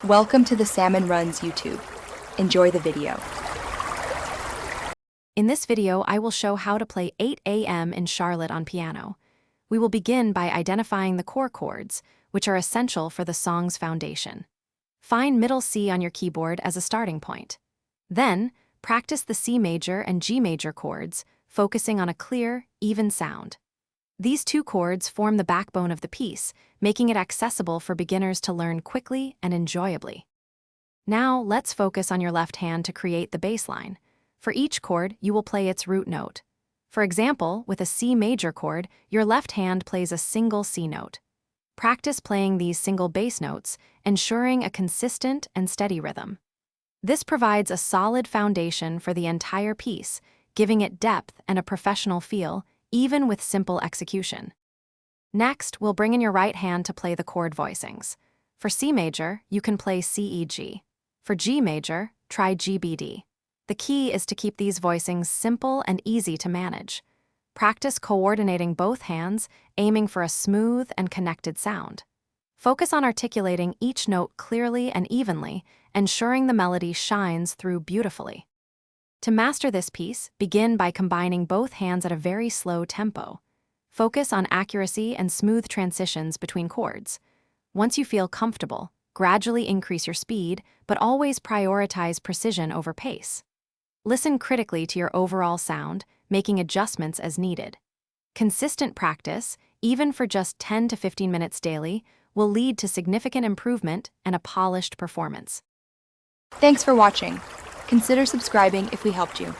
Welcome to the Salmon Runs YouTube. Enjoy the video. In this video, I will show how to play 8 a.m. in Charlotte on piano. We will begin by identifying the core chords, which are essential for the song's foundation. Find middle C on your keyboard as a starting point. Then, practice the C major and G major chords, focusing on a clear, even sound. These two chords form the backbone of the piece, making it accessible for beginners to learn quickly and enjoyably. Now, let's focus on your left hand to create the bass line. For each chord, you will play its root note. For example, with a C major chord, your left hand plays a single C note. Practice playing these single bass notes, ensuring a consistent and steady rhythm. This provides a solid foundation for the entire piece, giving it depth and a professional feel, even with simple execution. Next, we'll bring in your right hand to play the chord voicings. For C major, you can play C, E, G. For G major, try G, B, D. The key is to keep these voicings simple and easy to manage. Practice coordinating both hands, aiming for a smooth and connected sound. Focus on articulating each note clearly and evenly, ensuring the melody shines through beautifully. To master this piece, begin by combining both hands at a very slow tempo. Focus on accuracy and smooth transitions between chords. Once you feel comfortable, gradually increase your speed, but always prioritize precision over pace. Listen critically to your overall sound, making adjustments as needed. Consistent practice, even for just 10 to 15 minutes daily, will lead to significant improvement and a polished performance. Thanks for watching. Consider subscribing if we helped you.